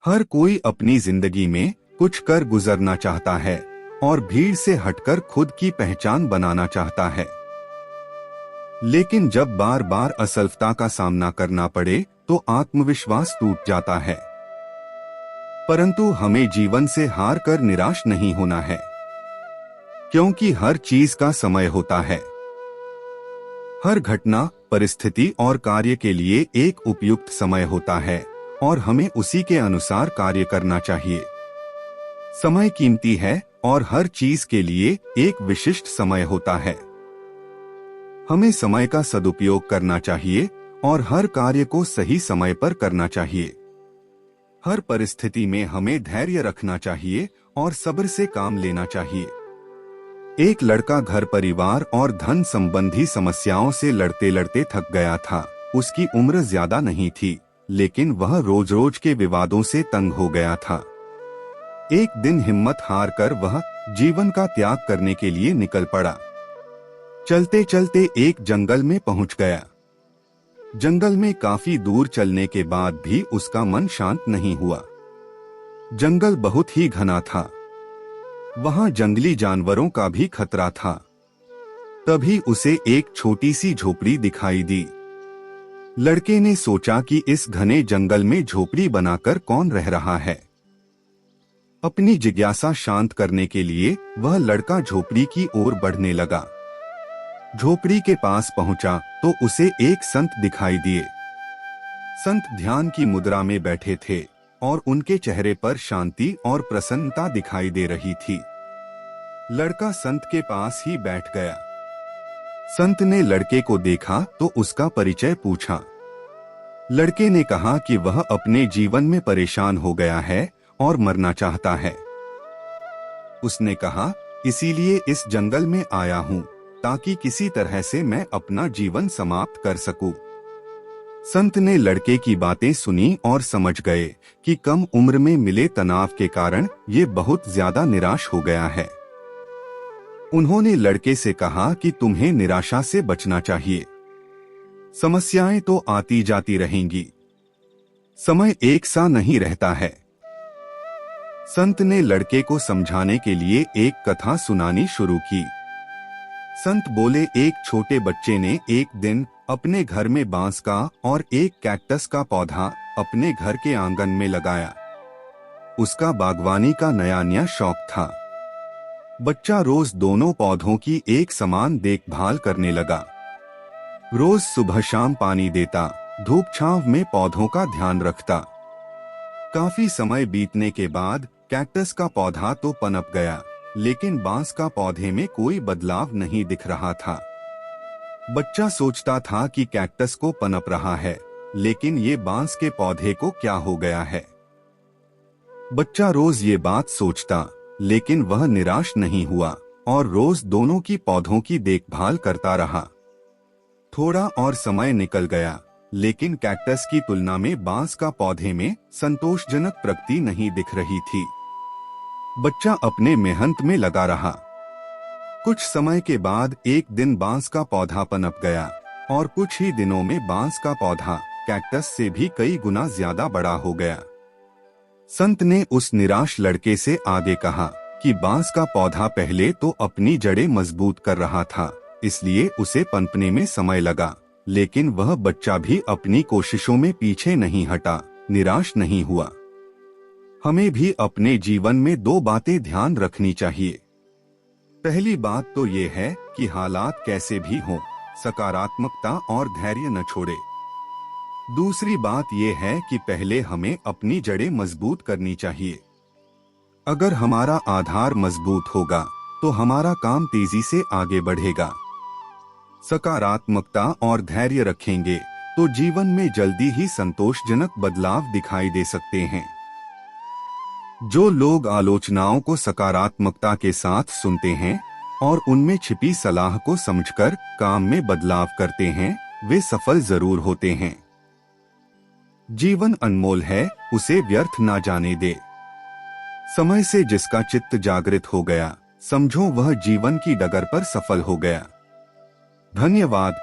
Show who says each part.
Speaker 1: हर कोई अपनी जिंदगी में कुछ कर गुजरना चाहता है और भीड़ से हटकर खुद की पहचान बनाना चाहता है। लेकिन जब बार बार असफलता का सामना करना पड़े तो आत्मविश्वास टूट जाता है। परंतु हमें जीवन से हार कर निराश नहीं होना है, क्योंकि हर चीज का समय होता है। हर घटना, परिस्थिति और कार्य के लिए एक उपयुक्त समय होता है और हमें उसी के अनुसार कार्य करना चाहिए। समय कीमती है और हर चीज के लिए एक विशिष्ट समय होता है। हमें समय का सदुपयोग करना चाहिए और हर कार्य को सही समय पर करना चाहिए। हर परिस्थिति में हमें धैर्य रखना चाहिए और सब्र से काम लेना चाहिए। एक लड़का घर परिवार और धन संबंधी समस्याओं से लड़ते लड़ते थक गया था। उसकी उम्र ज्यादा नहीं थी, लेकिन वह रोज रोज के विवादों से तंग हो गया था। एक दिन हिम्मत हार कर वह जीवन का त्याग करने के लिए निकल पड़ा। चलते चलते एक जंगल में पहुंच गया। जंगल में काफी दूर चलने के बाद भी उसका मन शांत नहीं हुआ। जंगल बहुत ही घना था। वहां जंगली जानवरों का भी खतरा था। तभी उसे एक छोटी सी झोपड़ी दिखाई दी। लड़के ने सोचा कि इस घने जंगल में झोपड़ी बनाकर कौन रह रहा है। अपनी जिज्ञासा शांत करने के लिए वह लड़का झोपड़ी की ओर बढ़ने लगा। झोपड़ी के पास पहुंचा तो उसे एक संत दिखाई दिए। संत ध्यान की मुद्रा में बैठे थे और उनके चेहरे पर शांति और प्रसन्नता दिखाई दे रही थी। लड़का संत के पास ही बैठ गया। संत ने लड़के को देखा तो उसका परिचय पूछा। लड़के ने कहा कि वह अपने जीवन में परेशान हो गया है और मरना चाहता है। उसने कहा, इसीलिए इस जंगल में आया हूँ ताकि किसी तरह से मैं अपना जीवन समाप्त कर सकूं। संत ने लड़के की बातें सुनी और समझ गए कि कम उम्र में मिले तनाव के कारण ये बहुत ज्यादा निराश हो गया है। उन्होंने लड़के से कहा कि तुम्हें निराशा से बचना चाहिए। समस्याएं तो आती जाती रहेंगी। समय एक सा नहीं रहता है। संत ने लड़के को समझाने के लिए एक कथा सुनानी शुरू की। संत बोले, एक छोटे बच्चे ने एक दिन अपने घर में बांस का और एक कैक्टस का पौधा अपने घर के आंगन में लगाया। उसका बागवानी का नया नया शौक था। बच्चा रोज दोनों पौधों की एक समान देखभाल करने लगा। रोज सुबह शाम पानी देता, धूप छांव में पौधों का ध्यान रखता। काफी समय बीतने के बाद कैक्टस का पौधा तो पनप गया, लेकिन बांस का पौधे में कोई बदलाव नहीं दिख रहा था। बच्चा सोचता था कि कैक्टस को पनप रहा है, लेकिन ये बांस के पौधे को क्या हो गया है। बच्चा रोज ये बात सोचता, लेकिन वह निराश नहीं हुआ और रोज दोनों की पौधों की देखभाल करता रहा। थोड़ा और समय निकल गया, लेकिन कैक्टस की तुलना में बांस का पौधे में संतोषजनक प्रगति नहीं दिख रही थी। बच्चा अपने मेहनत में लगा रहा। कुछ समय के बाद एक दिन बांस का पौधा पनप गया और कुछ ही दिनों में बांस का पौधा कैक्टस से भी कई गुना ज्यादा बड़ा हो गया। संत ने उस निराश लड़के से आगे कहा कि बांस का पौधा पहले तो अपनी जड़ें मजबूत कर रहा था, इसलिए उसे पनपने में समय लगा, लेकिन वह बच्चा भी अपनी कोशिशों में पीछे नहीं हटा, निराश नहीं हुआ। हमें भी अपने जीवन में दो बातें ध्यान रखनी चाहिए। पहली बात तो ये है कि हालात कैसे भी हों, सकारात्मकता और धैर्य न छोड़े। दूसरी बात यह है कि पहले हमें अपनी जड़ें मजबूत करनी चाहिए। अगर हमारा आधार मजबूत होगा तो हमारा काम तेजी से आगे बढ़ेगा। सकारात्मकता और धैर्य रखेंगे तो जीवन में जल्दी ही संतोषजनक बदलाव दिखाई दे सकते हैं। जो लोग आलोचनाओं को सकारात्मकता के साथ सुनते हैं और उनमें छिपी सलाह को समझकर काम में बदलाव करते हैं, वे सफल जरूर होते हैं। जीवन अनमोल है, उसे व्यर्थ ना जाने दे। समय से जिसका चित्त जागृत हो गया, समझो वह जीवन की डगर पर सफल हो गया। धन्यवाद।